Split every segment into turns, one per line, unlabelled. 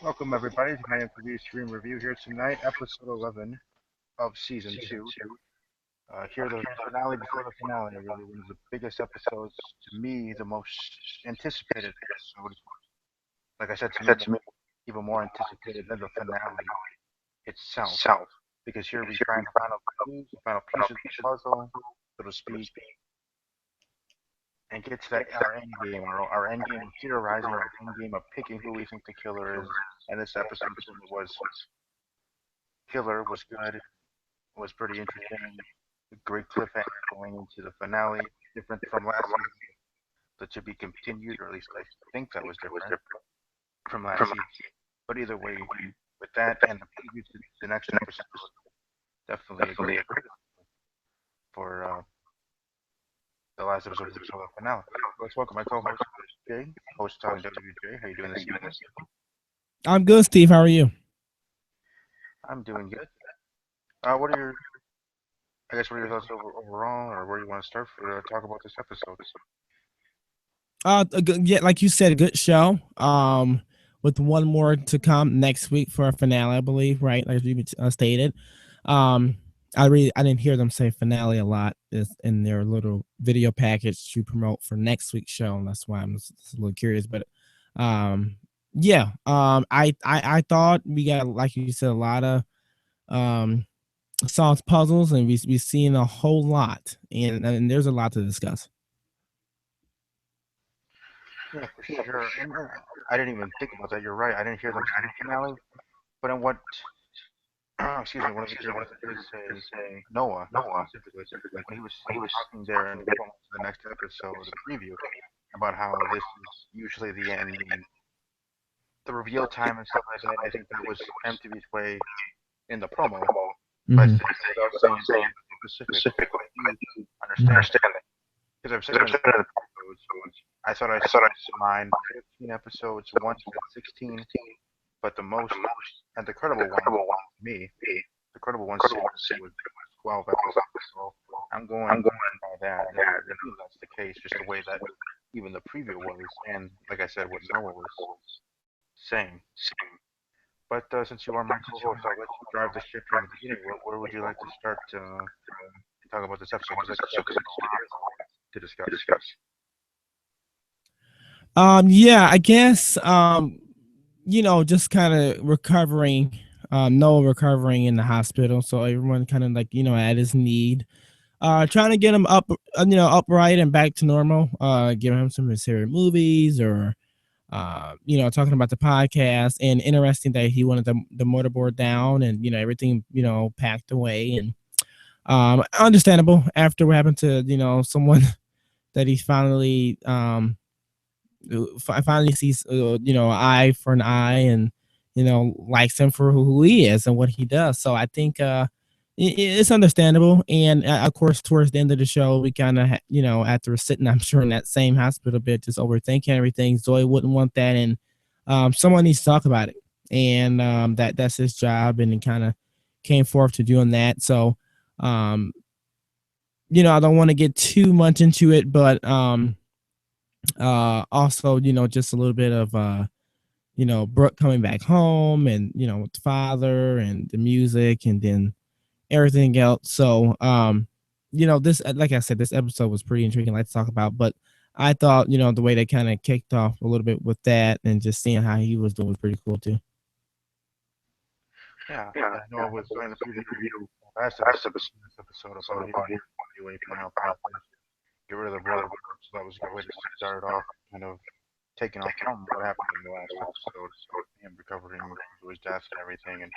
Welcome everybody to my MTV stream review here tonight, episode 11 of season 2. Here the finale before the finale, really one of the biggest episodes, to me the most anticipated episode. Like I said, to me even more anticipated than the finale itself, because here we find the final clues, the final piece of the puzzle, so to speak, and get to that our end game, our end game of theorizing, our end game of picking who we think the killer is. And this episode was killer, was good, was pretty interesting. A great cliffhanger going into the finale, different from last season, but to be continued, or at least I think that was different from last season. But either way, with that and the preview to the next episode, definitely a great for the last episode of the finale. Let's welcome my co-host Jay, host Talking WJ. How you doing this evening?
I'm good, Steve. How are you?
I'm doing good. What are your, I guess, what are your thoughts overall, or where you want to start for talk about this episode?
Yeah, like you said, a good show. With one more to come next week for a finale, I believe. Right, like you stated. Um, I didn't hear them say finale a lot is in their little video package to promote for next week's show, and that's why I'm just a little curious. But, um, yeah. I thought we got, like you said, a lot of um solved puzzles, and we seen a whole lot, and there's a lot to discuss.
Yeah, for sure. And I didn't even think about that. You're right. I didn't hear them say finale, but in what excuse me, one of the characters did say Noah specifically when he was talking there in the promo to the next episode, the preview, about how this is usually the ending, the reveal time and stuff like that. I think that was MTV's way in the promo by
Mm-hmm.
saying without saying something specific. You understand it because I've said it in the episodes. I thought I saw mine 15 episodes, once at 16, but the most and the credible one to me, the credible one seemed like it was 12 episodes. So I'm going by that. And I believe that's the case, just the way that even the preview was, and like I said, what Noah was saying. But since you are my co-host, I'll let you drive the ship from the beginning. Where would you like to start to talk about this episode? Because like I said, there's a lot to discuss.
Yeah, I guess just kind of recovering, Noah recovering in the hospital, so everyone kind of like at his need, trying to get him up, upright and back to normal, giving him some of his favorite movies, or talking about the podcast, and interesting that he wanted the motorboard down, and everything packed away, and understandable after what happened to someone that he finally finally sees eye for an eye, and likes him for who he is and what he does. So I think it's understandable. And of course, towards the end of the show, we kind of after sitting, I'm sure, in that same hospital bed just overthinking everything, Zoe wouldn't want that, and someone needs to talk about it, and that's his job, and he kind of came forth to doing that. So um I don't want to get too much into it, but also just a little bit of Brooke coming back home, and with the father and the music, and then everything else. So this, like I said, this episode was pretty intriguing, like to talk about. But I thought the way they kind of kicked off a little bit with that, and just seeing how he was doing, was pretty cool too.
Yeah, I know I was in the preview last episode, this episode about him when he found out plans to get rid of the brother. So that was a good way to start it off, kind of taking off from what happened in the last episode, him recovering from his death and everything, and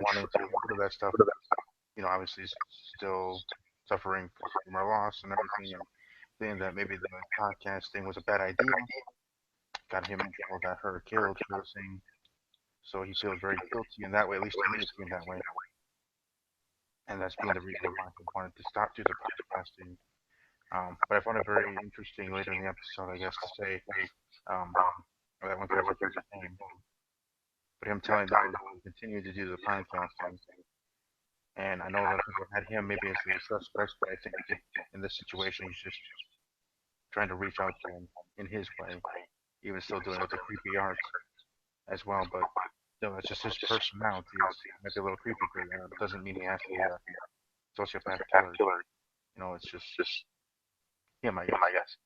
wanting to get rid of that stuff. Obviously still suffering from her loss and everything, and saying that maybe the podcast thing was a bad idea, got him in trouble, got her killed, cursing. So he feels very guilty in that way. At least to me, it seemed that way. And that's being the reason why he wanted to stop doing the podcasting. But I found it very interesting later in the episode, I guess, to say, um, that one character forget his name, but him telling them to continue to do the podcasting. And I know that people had him maybe as the suspect, but I think in this situation, he's just trying to reach out to him in his way, even still doing it with the creepy art. as well. But still, that's just his personality. It might be a little creepy, but doesn't mean he has to be a sociopath killer. It's just him, I guess.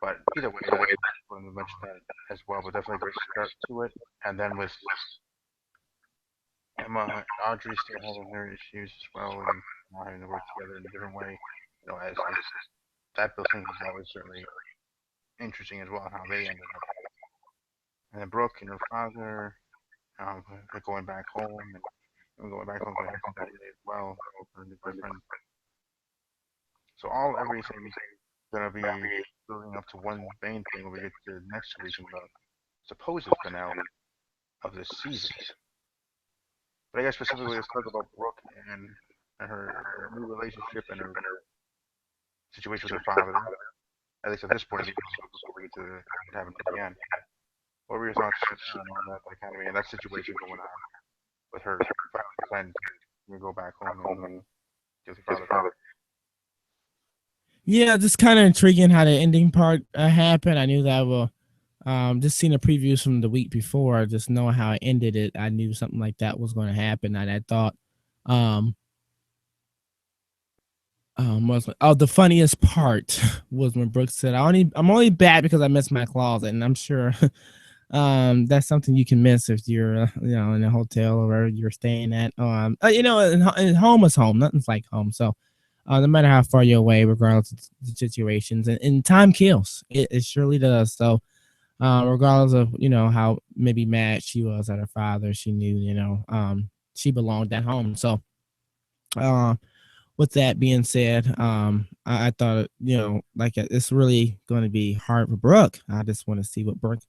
But either way, I want to mention that as well. But definitely a great start to it. And then with Emma and Audrey still having their issues as well, and not having to work together in a different way. As that built things is always certainly interesting as well how they ended up. And then Brooke and her father going back home and going back home to her family as well, her new boyfriend. So everything gonna be building up to one main thing when we get to the next week in the supposed finale of this season. But I guess specifically let's talk about Brooke and her new relationship and her situation with her father. At least at this point, before we get to what happened at the end. What were your thoughts on that dichotomy and that situation going on with her finally deciding to go back home and get her father?
Yeah, just kind of intriguing how the ending part happened. I knew that will. Just seeing the previews from the week before, just knowing how it ended it, I knew something like that was going to happen. And I thought, um, was the funniest part was when Brooks said, I'm only bad because I missed my closet," and I'm sure that's something you can miss if you're in a hotel or wherever you're staying at. And home is home. Nothing's like home. So no matter how far you're away, regardless of the situations, and time kills. It surely does. So regardless of how maybe mad she was at her father, she knew she belonged at home. So uh, with that being said, I thought like it's really going to be hard for Brooke. I just want to see what Brooke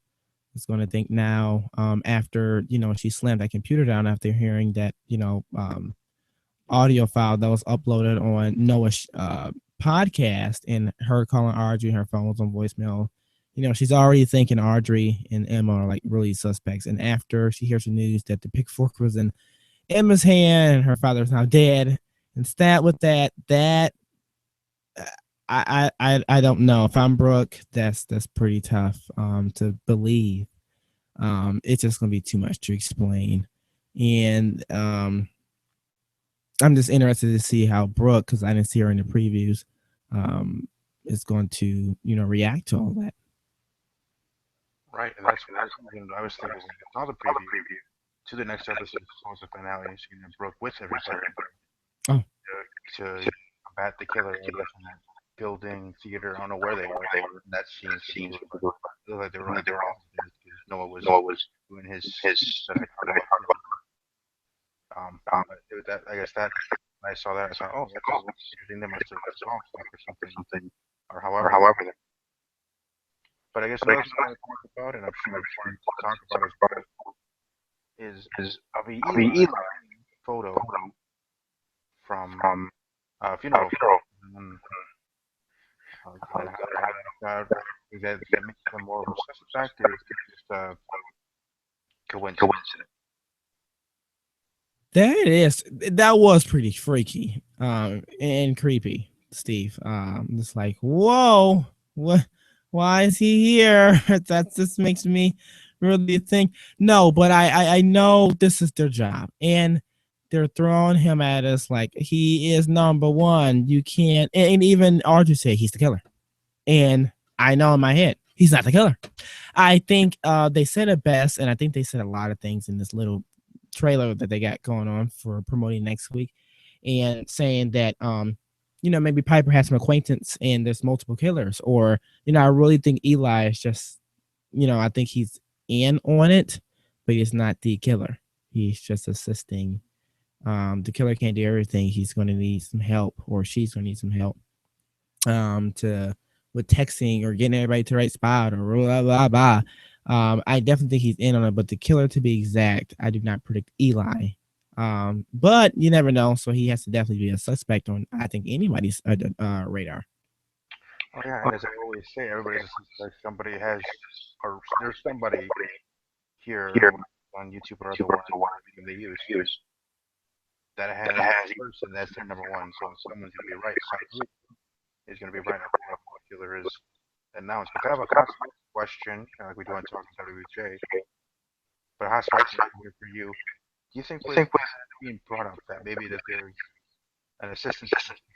is going to think now, after she slammed that computer down after hearing that audio file that was uploaded on Noah's podcast, and her calling Audrey, her phone was on voicemail. She's already thinking Audrey and Emma are like really suspects. And after she hears the news that the pitchfork was in Emma's hand and her father's now dead, and stat with that uh, I don't know. If I'm Brooke, that's pretty tough to believe. It's just gonna be too much to explain. And I'm just interested to see how Brooke, because I didn't see her in the previews, um, is going to react to all that.
Right, and that's what I was thinking. I saw the preview to the next episode, supposed to finale, and seeing Brooke with everybody
Oh,
to combat the killer. I guess in that building theater. I don't know where they were. In that scene specifically, but it looked like they were on the because Noah was doing his speech that I heard about. But it was that I guess that when I saw that I thought, oh, that's interesting. They must have solved stuff or something, or however. But I guess another thing I want to talk about, and I'm sure you want to talk about as well, is Avi Eli photo from funeral. And, is that makes him more of a suspect, or is it just a coincidence?
there it is. That was pretty freaky, and creepy, Steve. It's like, whoa, what? Why is he here? That just makes me really think. No, but I know this is their job, and they're throwing him at us like he is number one. You can't, and even Arthur said he's the killer, and I know in my head he's not the killer. I think they said it best, and I think they said a lot of things in this little trailer that they got going on for promoting next week, and saying that maybe Piper has some acquaintance and there's multiple killers, or I really think Eli is just I think he's in on it, but he's not the killer. He's just assisting. The killer can't do everything. He's going to need some help, or she's going to need some help to with texting or getting everybody to the right spot or blah blah blah. I definitely think he's in on it, but the killer, to be exact, I do not predict Eli. But you never know, so he has to definitely be a suspect on I think anybody's radar.
Oh yeah, and as I always say, everybody's a suspect. Somebody has, or there's somebody here on YouTube or otherwise, whatever they use, that has a person that's their number one. So someone's gonna be right. Somebody is gonna be right after the killer is announced. But I have a concept question, like we do on Talking WJ. but hospital coordinator for you. Do you think with being brought up that maybe that there's an assistant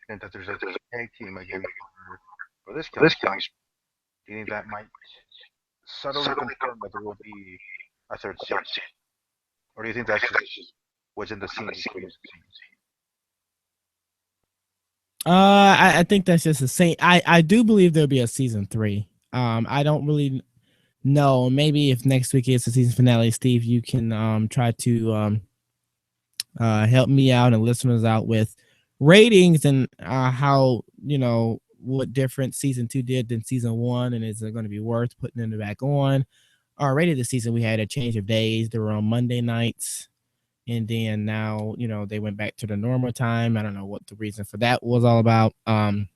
and that there's a tag team again for this killing spree? Do you think that might subtly confirm that there will be a third season, or do you think that's just what's in the scene between the scenes?
I think that's just the same. I do believe there'll be a season 3. I don't really know. Maybe if next week is the season finale, Steve, you can try to help me out and listeners out with ratings and how what different season 2 did than season 1, and is it going to be worth putting it back on? Already this season we had a change of days. They were on Monday nights, and then now they went back to the normal time. I don't know what the reason for that was all about. And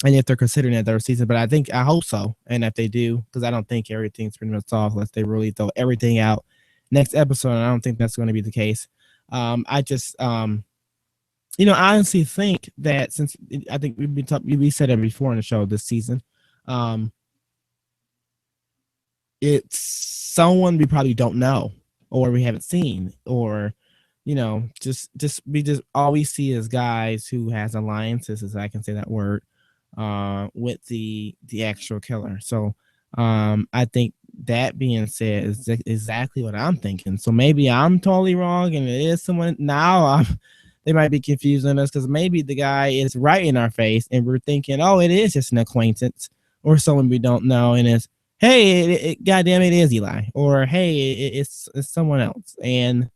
if they're considering it their season, but I hope so. And if they do, because I don't think everything's pretty much solved unless they really throw everything out next episode. And I don't think that's going to be the case. I just I honestly think that since I think we said it before in the show this season, it's someone we probably don't know or we haven't seen, or just all we see is guys who has alliances, as I can say that word, with the actual killer. So I think that being said is exactly what I'm thinking. So maybe I'm totally wrong and it is someone now. They might be confusing us because maybe the guy is right in our face and we're thinking, oh, it is just an acquaintance or someone we don't know, and it's, hey, goddamn, it is Eli, or hey, it's someone else. And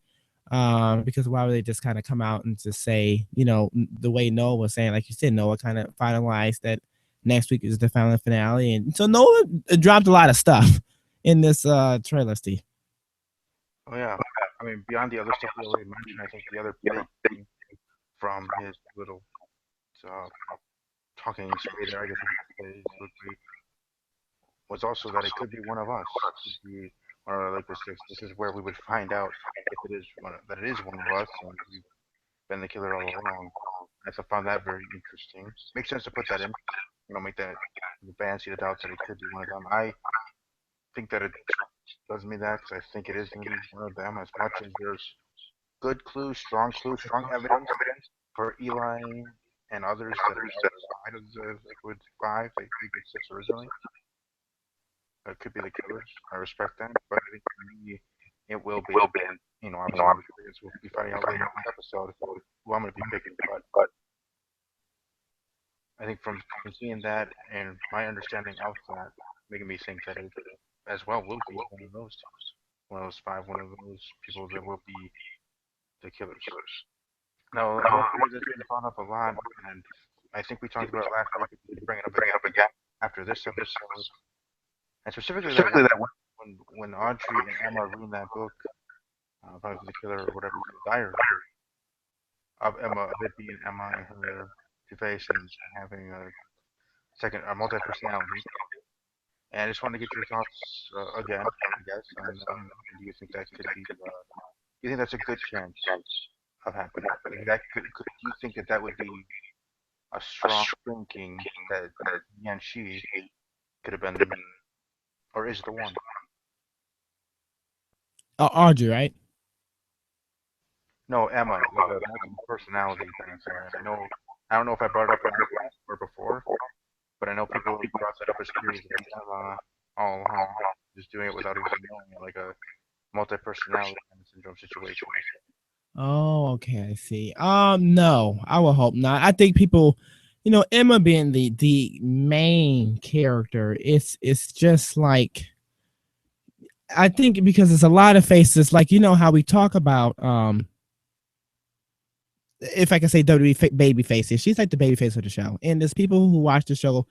because why would they just kind of come out and just say, the way Noah was saying, like you said, Noah kind of finalized that next week is the final finale, and so Noah dropped a lot of stuff in this trailer, Steve.
Oh yeah, I mean beyond the other stuff we already mentioned, I think the other big thing from his little uh, talking spree there, I guess you could say, would be, was also that it could be one of us. It could be one of the Lakers six. This is where we would find out if it is that it is one of us, and we've been the killer all along. I found that very interesting. Makes sense to put that in. Make that the fans see the doubt that it could be one of them. I think that it doesn't mean that because I think it is going to be one of them. As much as there's good clues, strong evidence for Eli and others that are outside of the Liquid 5, like Liquid 6 originally. It could be the killers. I respect that, but I think for me, it will be. Obviously, we'll be finding out later in the episode who I'm going to be picking. But I think from seeing that and my understanding of that, making me think that it as well will be one of those five, one of those people that will be the killers. Now, this has been brought up a lot, and I think we talked about it last week. We bring it up again after this episode, and specifically that when Audrey and Emma read that book, about the killer or whatever, the diary of Emma, of it being Emma and her two-face and having a multi-personality. And I just wanted to get your thoughts again, I guess, on do you think that could be, do you think that's a good chance of happening? That do you think that would be a strong thinking that he and she could have been, or is the one?
Audrey, right?
No, Emma, like a multiple personality kind of thing. I don't know if I brought it up or before, but I know people brought that up as theories that Emma all along, just doing it without even knowing it, like a multi-personality kind of syndrome situation.
Oh, okay, I see. No, I will hope not. I think people, Emma being the main character, it's just like, I think because it's a lot of faces, like how we talk about if I can say WWE baby faces, she's like the baby face of the show. And there's people who watch the show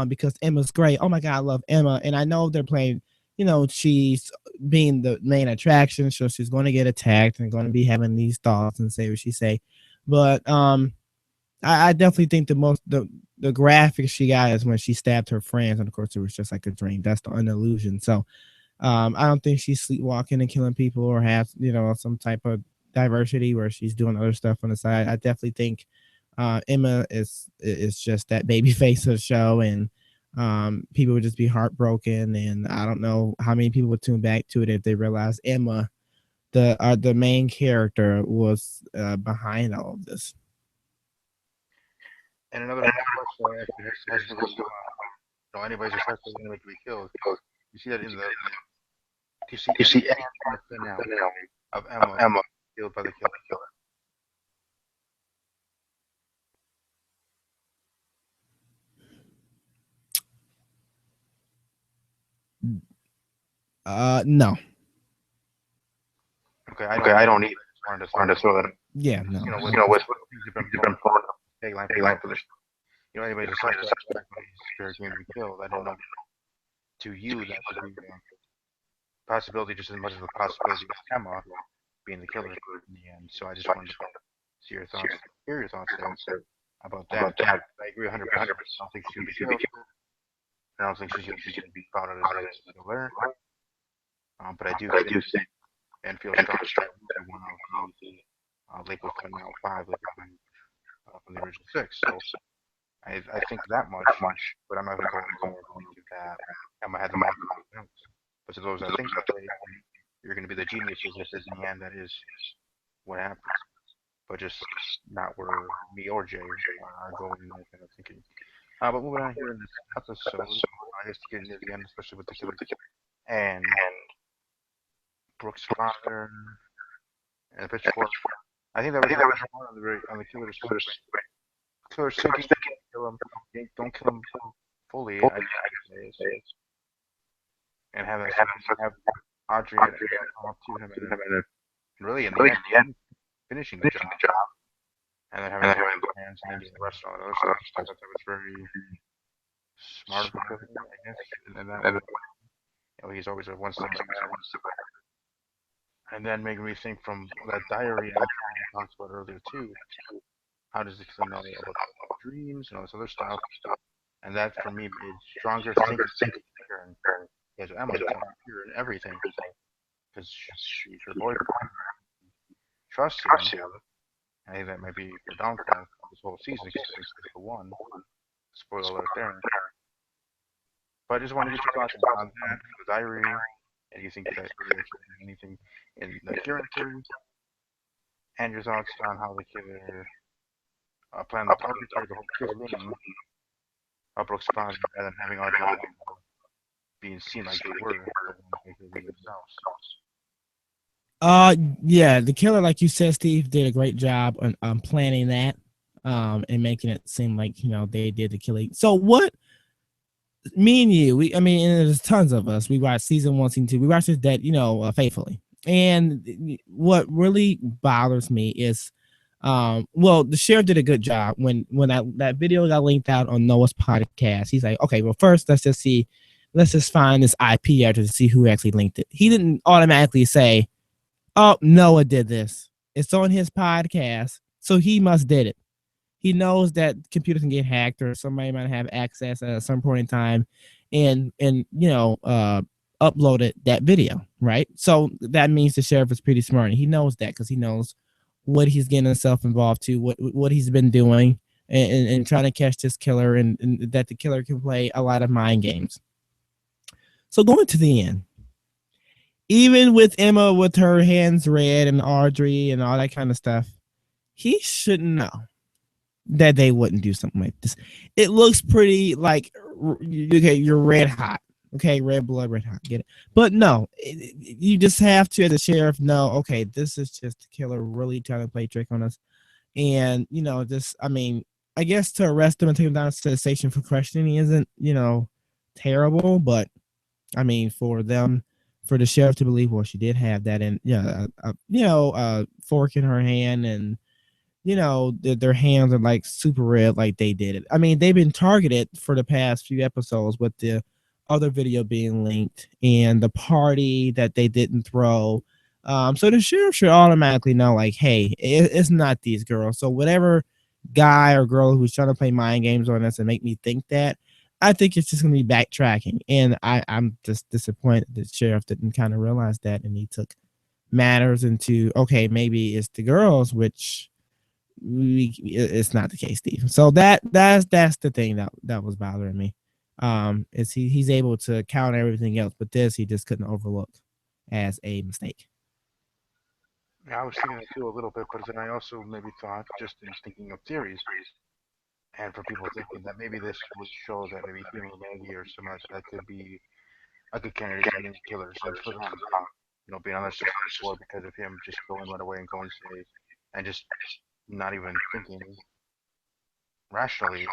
because Emma's great. Oh my God, I love Emma. And I know they're playing, she's being the main attraction. So she's going to get attacked and going to be having these thoughts and say what she say. But I definitely think the graphics she got is when she stabbed her friends. And of course, it was just like a dream. That's an illusion. So I don't think she's sleepwalking and killing people or has, some type of diversity where she's doing other stuff on the side. I definitely think Emma is just that baby face of the show, and People would just be heartbroken, and I don't know how many people would tune back to it if they realized Emma, the main character, was behind all of this.
And another request actually has to do, anybody's successful, anybody can be killed. You see that in the, you see any chance in the finale of Emma killed by the killer.
No.
Okay, I don't either. I just wanted to throw that.
Yeah, no.
With things have been thrown tagline for this. Anybody's successful, anybody's character can be killed. I didn't know to you that would be a possibility just as much as the possibility of Emma being the killer in the end. So I just wanted to see your thoughts, hear your thoughts there about that. I agree 100%. I don't think she's gonna be killed. I don't think she's gonna be found out as a killer. But I do think and feel strong that one of the Lakewood Final 5, Lakewood from the original 6. So I think that much, but I'm not going to go into that. Emma had the most notes. But to those that think that way, you're going to be the geniuses that says in the end that is what happens. But just not where me or Jay are going in that kind of thinking. But moving on here in this episode, I guess to get near the end, especially with the killer and Brooks' father and the pitchfork. I think that was on the killer's story. Killer's thinking, kill him, don't kill him fully. I say, and have Audrey come up to him and really in the end finishing the job, and then having hands and then getting arrested and all that other stuff. I thought that was very smart of him, I guess. And that he's always one step ahead. And then making me think from that diary I talked about earlier too. How does the killer know about dreams and all this other stuff? And that for me made stronger thinking. Because Emma is here and everything, because she's her boyfriend. Trust him. I think that might be the downfall of this whole season, because it's the one. Spoiler alert there. But I just want to get your thoughts on that, the diary. And you think that really anything in the character, and your thoughts on how the killer planned the arbitrary, the whole killing of Brooks' body, and then having Audrey being seen like they were themselves.
Yeah, the killer, like you said, Steve, did a great job on planning that, and making it seem like they did the killing. So what? Me and you, there's tons of us. We watched season 1, season 2. We watched this dead, faithfully. And what really bothers me is, well, the sheriff did a good job when that video got linked out on Noah's podcast. He's like, okay, well, first let's just find this IP address to see who actually linked it. He didn't automatically say, oh, Noah did this. It's on his podcast, so he must did it. He knows that computers can get hacked, or somebody might have access at some point in time, and uploaded that video, right? So that means the sheriff is pretty smart, and he knows that because he knows what he's getting himself involved to, what he's been doing, and trying to catch this killer, and that the killer can play a lot of mind games. So going to the end, even with Emma with her hands red and Audrey and all that kind of stuff, he should know that they wouldn't do something like this. It looks pretty like, okay, you're red hot. Okay, red blood, red hot. Get it? But no, you just have to, as a sheriff, know, okay, this is just a killer really trying to play trick on us. And, I guess to arrest him and take him down to the station for questioning isn't, terrible. But, for the sheriff to believe, well, she did have that, and, fork in her hand, and, their hands are like super red, like they did it. They've been targeted for the past few episodes with the other video being linked and the party that they didn't throw. So the sheriff should automatically know, like, hey, it's not these girls. So whatever guy or girl who's trying to play mind games on us and make me think that, I think it's just going to be backtracking. And I'm just disappointed that the sheriff didn't kind of realize that, and he took matters into, okay, maybe it's the girls, which it's not the case, Steve. So that's the thing that was bothering me. Is he's able to count everything else, but this he just couldn't overlook as a mistake.
Yeah, I was thinking that too a little bit, but then I also maybe thought, just in thinking of theories, and for people thinking that maybe this would show that maybe him or Maggie or someone like that could be a good candidate for being killers, and for them, being on their side before because of him just going right away and going say, and just not even thinking rationally,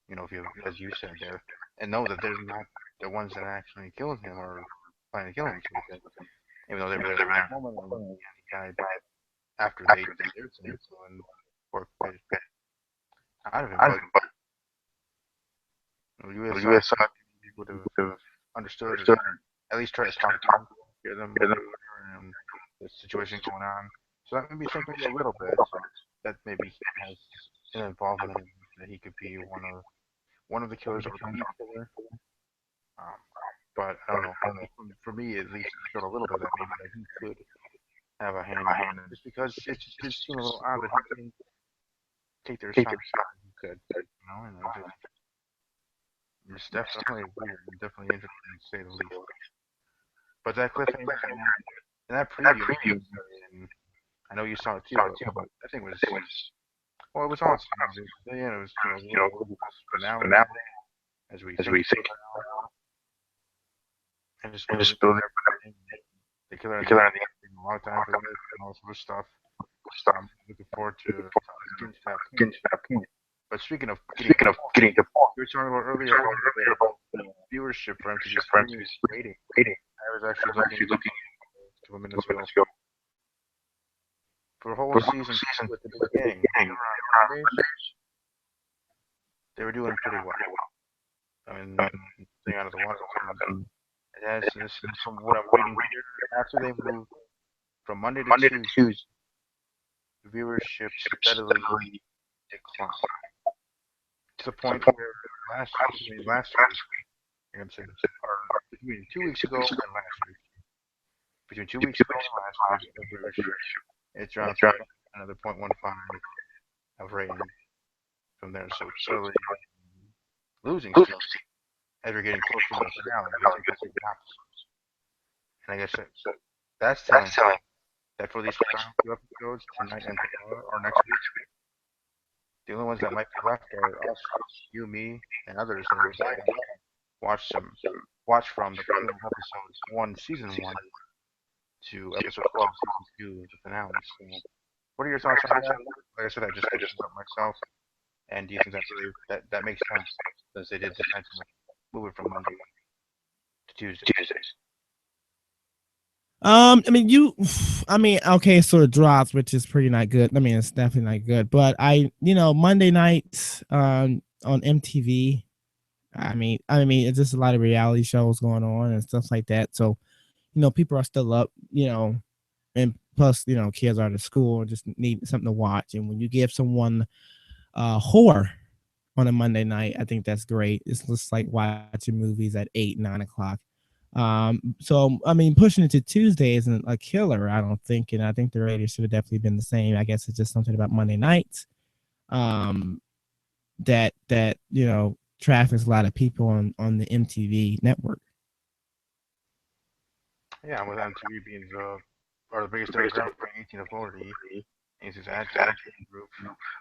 if you, as you said there, and know that they're not the ones that actually killed him or planning to kill him, sort of thing. Even though they were there at the last moment and he died after they did their thing, so and worked out of him. But you as thought you would have understood or at least try to talk to them, hear them and the situation going on. So that made me think maybe a little bit that maybe he has an involvement in that he could be one of the killers or the killer. Um, but I don't know. For me, at least, it showed a little bit that maybe that he could have a hand in it, just because it just did seem a little odd that he didn't take their side as he could, and it's definitely weird and definitely interesting to say the least. But that cliffhanger and that preview, and I know you saw it too, but I think it was well, it was awesome. It was finale as we think it now, and just building the killer at the end, taking a long time for this and all sort of stuff. Looking forward to getting to that point. But speaking of getting to the point, we were talking about earlier about the viewership for MTV streaming rating. I was actually looking a couple minutes ago for whole season 2 at the beginning. Mondays, they were doing pretty well. I mean, thing out of the water. It has this from what I'm reading here. After they moved from Monday to Tuesday, viewership steadily declined to the point where last week, I'm saying, or between 2 weeks ago and last week, between 2 weeks ago and last week, the viewership it dropped another 0.15 of rating from there. So it's slowly losing steam as we're getting closer to the finale. And I guess that's telling that for these final 2 episodes tonight and tomorrow or next week, the only ones that might be left are us, you, me, and others that are there. Watch from the beginning of episode 1, season 1, to episode 12, season 2, the finale. So, what are your thoughts on that? Like I said, I just up myself. And do you think that makes sense since they did decide to move it from Monday to Tuesdays?
Okay, so it drops, which is pretty not good. I mean, it's definitely not good. But Monday nights on MTV. It's just a lot of reality shows going on and stuff like that. So, people are still up, and plus, kids are at school and just need something to watch. And when you give someone horror on a Monday night, I think that's great. It's just like watching movies at 8, 9 o'clock. So pushing it to Tuesday isn't a killer, I don't think, and I think the ratings should have definitely been the same. I guess it's just something about Monday nights, that traffics a lot of people on the MTV network.
Yeah, with MTV being the biggest demographic for 18 to 40, and his ad group,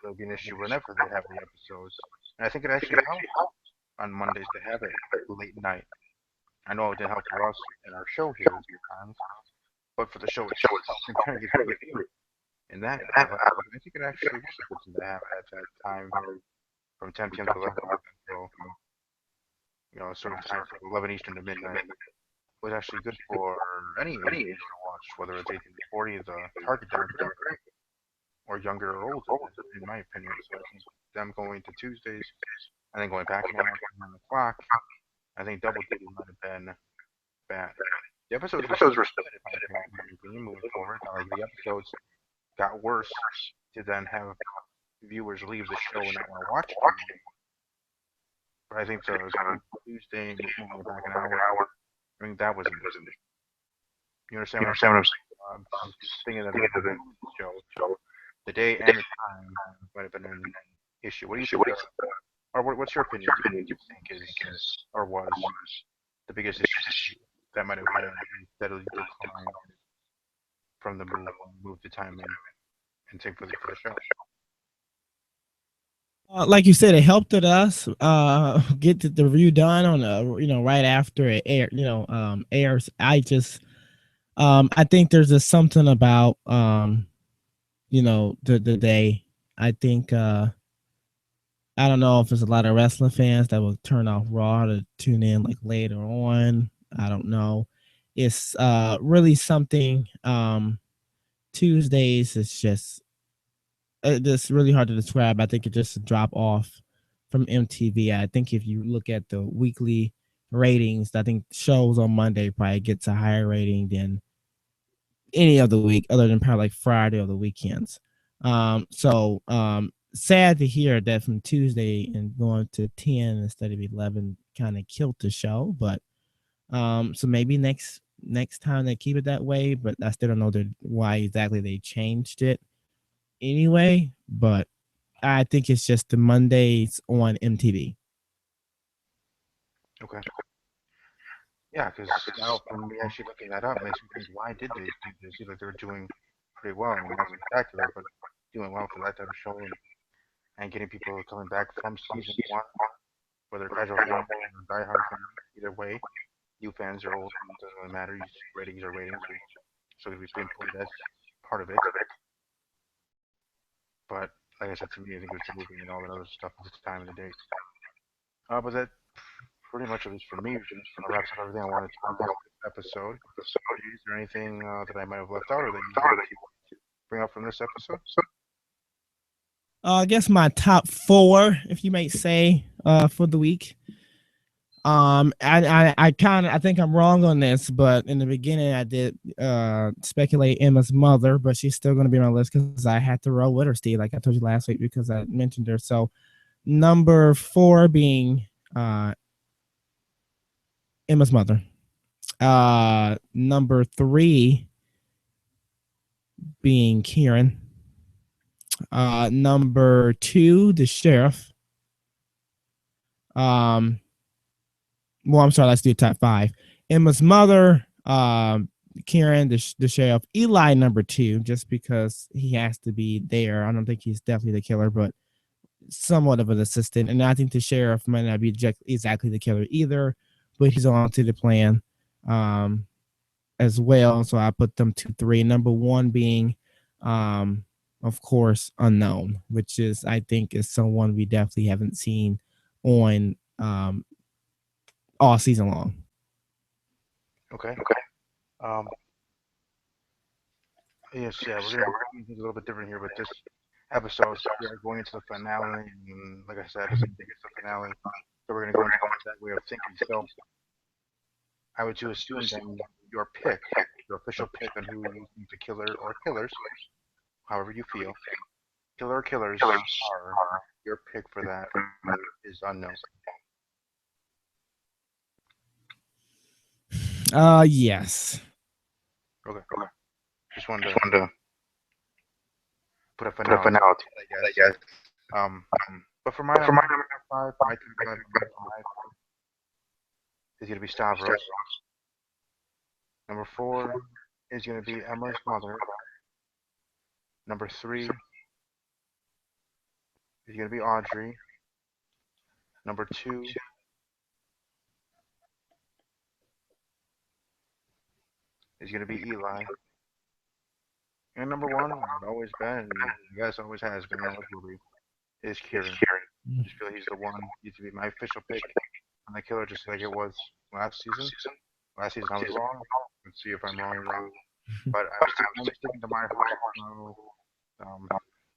there'll be an issue whenever they have the episodes. And I think it actually helps on Mondays to have it late night. I know it didn't help for us in our show here sometimes, but for the show itself, and kind of get through it. And that, I think it actually was a good thing to have at that time from 10 p.m. to 11 p.m. So, sort of time from 11 Eastern to midnight was actually good for any age to watch, whether it's 18 to 40, the target demographic, or younger or older, in my opinion. So I think them going to Tuesdays and then going back and on the clock, I think double duty might have been bad. The episodes were still moving forward. Like the episodes got worse to then have viewers leave the show and not want to watch it. But I think Tuesday moving back an hour. I mean that was an issue. You understand what I'm saying? Just thinking of the show, the day and the time might have been an issue. What do you think? or what's your opinion? Do you think is or was the biggest issue that might have had a steadily decline from the move the time in and take for the show?
Like you said, it helped us get the review done on right after it airs. I think there's just something about the day. I think I don't know if there's a lot of wrestling fans that will turn off Raw to tune in like later on. I don't know. It's really something. Tuesdays is just really hard to describe. I think it's just a drop off from MTV. I think if you look at the weekly ratings, I think shows on Monday probably gets a higher rating than any other week, other than probably like Friday or the weekends. Sad to hear that from Tuesday and going to 10 instead of 11 kind of killed the show. But so maybe next time they keep it that way, but I still don't know why exactly they changed it anyway. But I think it's just the Mondays on MTV.
Okay. Yeah, because now from me actually looking that up makes me think, why did they do this? Like they were doing pretty well. I mean, not spectacular, but doing well for that type of show and getting people coming back from season one, whether casual fans or diehard fans. Either way, new fans or old, it doesn't really matter. Ratings are ratings. So we pinpoint that's part of it. But like I said, to me, I think it was the movie and all that other stuff at the time of the day. But that pretty much, at least for me, wraps up everything I wanted to talk about this episode. Is there anything that I might have left out or that you wanted to bring up from this episode?
I guess my top 4, if you may say, for the week. I think I'm wrong on this, but in the beginning I did speculate Emma's mother, but she's still going to be on my list because I had to roll with her, Steve, like I told you last week because I mentioned her. So number 4 being Emma's mother. Number 3 being Kieran. Number 2, the sheriff. Well, I'm sorry. Let's do top 5. Emma's mother, Kieran, the sheriff. Eli, number 2, just because he has to be there. I don't think he's definitely the killer, but somewhat of an assistant. And I think the sheriff might not be exactly the killer either, but he's on to the plan as well. So I put them 2, 3. Number 1 being, of course, unknown, which is I think is someone we definitely haven't seen on all season long.
Okay. Yes, yeah, we're gonna do things a little bit different here with this episode. So we are going into the finale, and like I said, I think it's the finale. So we're gonna go into that way of thinking. So I would just assume then your pick, your official pick on who you think the killer or killers, however you feel, killer or killers are. Your pick for that is unknown.
Yes.
Okay. Just wanted to put a finale to it, I guess. But for my number 5, my top 5 is going to be Stavros. Number 4 is going to be Emma's mother. Number 3 is going to be Audrey. Number 2 is going to be Eli. And number 1, always been, and I guess always has been, always will be, is Kieran. I just feel like he's the one. He needs to be my official pick on the killer, just like it was last season. Last season I was wrong. Let's see if I'm wrong. But I'm sticking to my heart.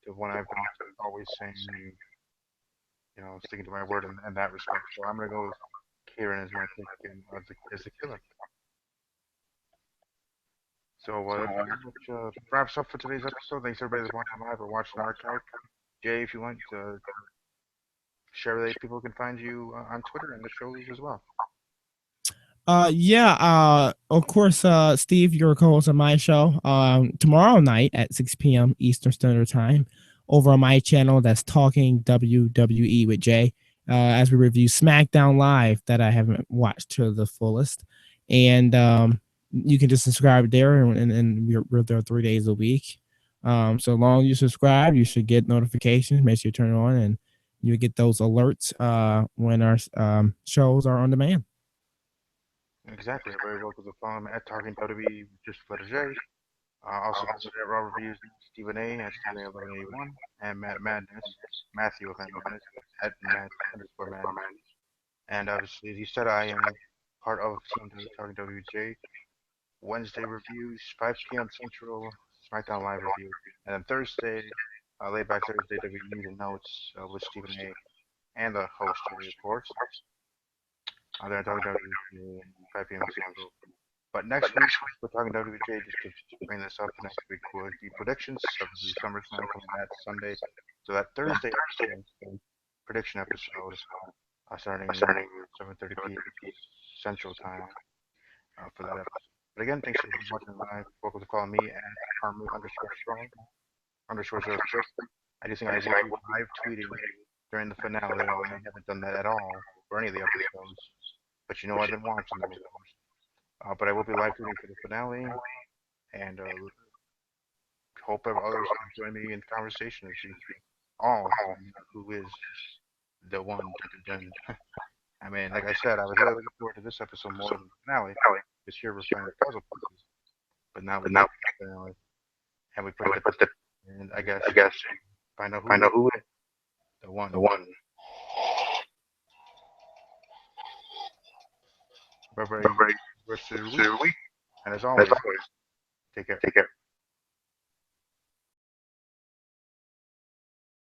The one I've been always saying, sticking to my word in that respect. So I'm gonna go with Kieran as my pick and as the killer. So that pretty much wraps up for today's episode. Thanks everybody that's watching live or watching archive. Jay, if you want to share that people can find you on Twitter and the shows as well.
Of course, Steve, you're a co-host on my show tomorrow night at 6 p.m. Eastern Standard Time over on my channel. That's Talking WWE with Jay. as we review SmackDown Live that I haven't watched to the fullest. And you can just subscribe there, and we're there 3 days a week. So long as you subscribe, you should get notifications. Make sure you turn it on, and you get those alerts when our shows are on demand.
Exactly. You're very welcome to follow me at Talking WWE, just for the J. Also follow me at Raw Reviews, Stephen A. at Stephen A. 1181, and Matt Madness, Matthew of Matt Madness, at Matt underscore Madness. And obviously, as you said, I am part of Team Talking WJ. Wednesday reviews, 5 p.m. Central, SmackDown Live review. And then Thursday, laid back Thursday, W News and Notes with Stephen A. and the host, Jerry, of course. They're Talking WJ, 5 p.m. Central. But next week, we're talking WJ just to bring this up next week with the predictions of the SummerSlam coming that Sunday. So that Thursday episode, prediction episode, starting 7:30 p.m. Central Time for that episode. But again, thanks for watching live. Welcome to follow me at Army underscore strong underscore 06. I just think I will be live tweeting during the finale. I haven't done that at all for any of the episodes, but you know I've been watching them, of course. But I will be live tweeting for the finale, and hope others can join me in the conversation as we all find out who is the one. Dun, dun, I mean, like I said, I was really looking forward to this episode more than the finale. This year we're playing the puzzle pieces, but now we get the finale, and we put the and I guess find out who is the one. Bye bye. Rest of your week, and as always, take care.